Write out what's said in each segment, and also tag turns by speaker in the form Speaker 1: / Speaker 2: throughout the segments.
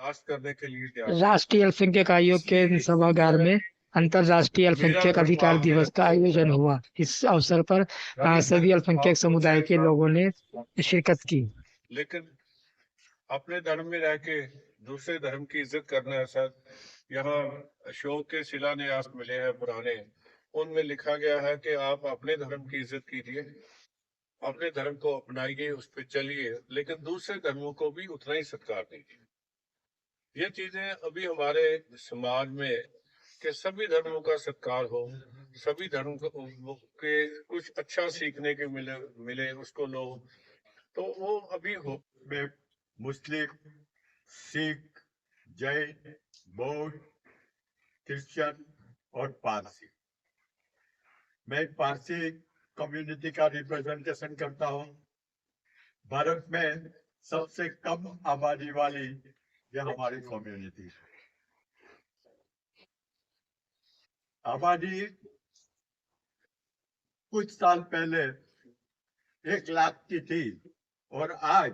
Speaker 1: बर्दाश्त करने के लिए तैयार।
Speaker 2: राष्ट्रीय अल्पसंख्यक आयोग के सभागार में अंतर्राष्ट्रीय अल्पसंख्यक अधिकार दिवस का आयोजन हुआ। इस अवसर पर सभी अल्पसंख्यक समुदाय के लोगों ने शिरकत की।
Speaker 1: लेकिन अपने धर्म में रह के दूसरे धर्म की इज्जत करना है सर। यहाँ अशोक के शिलान्यास मिले हैं पुराने, उनमें लिखा गया है कि आप अपने धर्म की इज्जत कीजिए, अपने धर्म को अपनाइए, उस पर चलिए, लेकिन दूसरे धर्मों को भी उतना ही सत्कार दीजिए। ये चीजें अभी हमारे समाज में कि सभी धर्मों का सत्कार हो, सभी धर्म के कुछ अच्छा सीखने के मिले उसको लोग, तो वो अभी हो।
Speaker 3: मुस्लिम, सिख, जैन, बौद्ध, क्रिश्चियन और पारसी। मैं पारसी कम्युनिटी का रिप्रेजेंटेशन करता हूँ। भारत में सबसे कम आबादी वाली यह हमारी कम्युनिटी है। आबादी कुछ साल पहले 1 लाख की थी और आज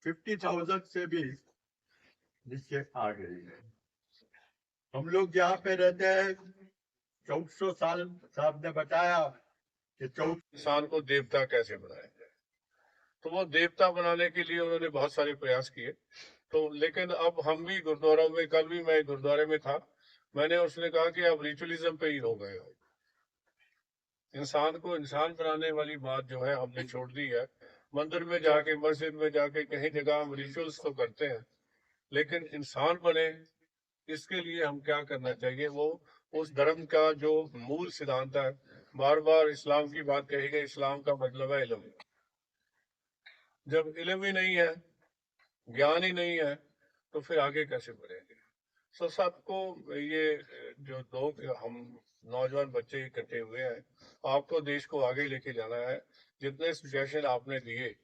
Speaker 3: 50,000 से भी नीचे आ गई है। हम लोग यहाँ पे रहते हैं 1400 साल। साहब ने बताया कि
Speaker 1: इंसान को देवता कैसे बनाया जाए, तो वो देवता बनाने के लिए उन्होंने बहुत सारे प्रयास किए। तो लेकिन अब हम भी गुरुद्वारा में, कल भी मैं गुरुद्वारे में था, मैंने उसने कहा कि अब रिचुअलिज्म पे ही हो गए हो। इंसान को इंसान बनाने वाली बात जो है हमने छोड़ दी है। मंदिर में जाके, मस्जिद में जाके कहीं जगह हम रिचुअल्स तो करते हैं, लेकिन इंसान बने इसके लिए हम क्या करना चाहिए, वो उस धर्म का जो मूल सिद्धांत है। बार बार इस्लाम की बात कही गई, इस्लाम का मतलब है इल्म। जब इल्म ही नहीं है, ज्ञान ही नहीं है, तो फिर आगे कैसे बढ़ेंगे। सो सबको ये जो लोग हम नौजवान बच्चे इकट्ठे हुए हैं, आपको देश को आगे लेके जाना है। जितने सजेशन आपने दिए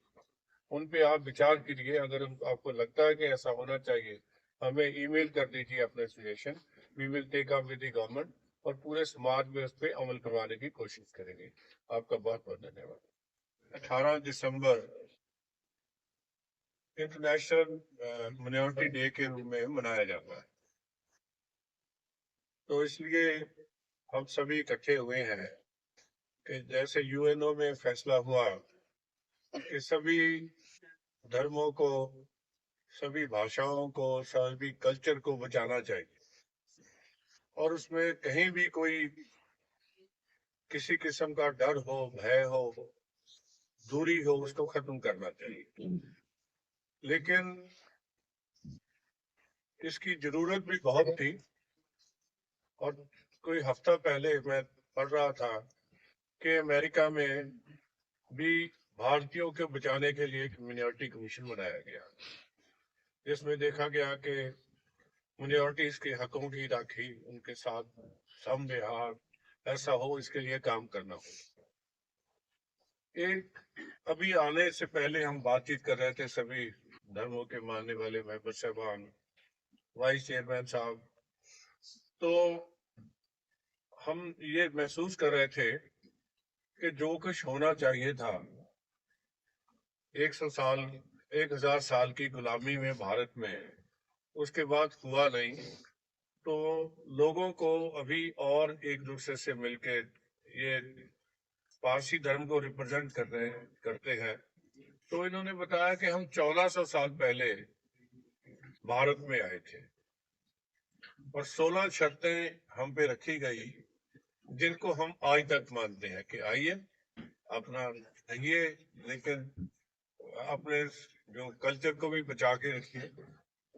Speaker 1: उन पे आप विचार कीजिए। अगर आपको लगता है कि ऐसा होना चाहिए, हमें ईमेल कर दीजिए अपने suggestion. We will take up with the government और पूरे समाज में उस पर अमल करवाने की कोशिश करेंगे। आपका बहुत बहुत धन्यवाद। 18 दिसंबर इंटरनेशनल माइनॉरिटी डे के रूप में मनाया जाता है, तो इसलिए हम सभी इकट्ठे हुए हैं कि जैसे यूएनओ में फैसला हुआ कि सभी धर्मों को, सभी भाषाओं को, सभी कल्चर को बचाना चाहिए, और उसमें कहीं भी कोई किसी किस्म का डर हो, भय हो, दूरी हो, उसको खत्म करना चाहिए। लेकिन इसकी जरूरत भी बहुत थी, और कोई हफ्ता पहले मैं पढ़ रहा था कि अमेरिका में भी भारतीयों को बचाने के लिए एक मिनॉरिटी कमीशन बनाया गया, जिसमें देखा गया कि मिनॉरिटीज के हकों की राखी, उनके साथ सम व्यवहार ऐसा हो, इसके लिए काम करना हो। एक अभी आने से पहले हम बातचीत कर रहे थे, सभी धर्मों के मानने वाले मेंबर साहबान, वाइस चेयरमैन साहब, तो हम ये महसूस कर रहे थे कि जो कुछ होना चाहिए था 1000 साल की गुलामी में भारत में, उसके बाद हुआ नहीं। तो लोगों को अभी और एक दूसरे से मिलके ये पारसी धर्म को रिप्रेजेंट करते हैं। तो इन्होंने बताया कि हम 1400 साल पहले भारत में आए थे और 16 शर्तें हम पे रखी गई, जिनको हम आज तक मानते हैं कि आइए अपना रहिए, लेकिन अपने जो कल्चर को भी बचा के रखिए।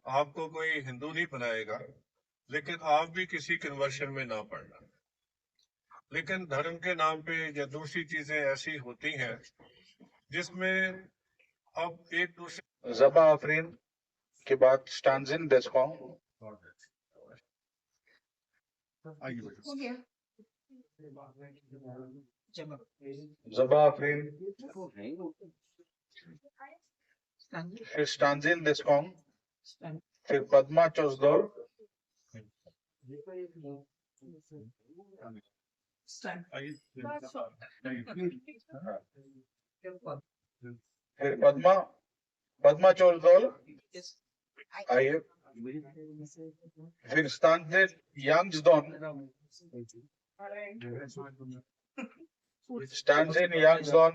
Speaker 1: आपको कोई हिंदू नहीं बनाएगा, लेकिन आप भी किसी कन्वर्शन में ना पड़ना। लेकिन धर्म के नाम पे या दूसरी चीजें ऐसी होती हैं जिसमें अब एक दूसरे।
Speaker 4: ज़बा आफरीन के बाद स्टांजिन डेस्कॉम। ज़बा आफरीन, फिर स्टांजिन डेस्कॉम, फिर पद्मा चौसदौर, फिर पद्मा चौसदौर, आइए फिर Stanzin Youngsdon Stanzin Youngsdon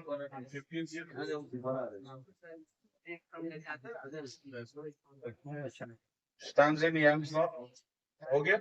Speaker 4: Stanzin Youngsdon हो गया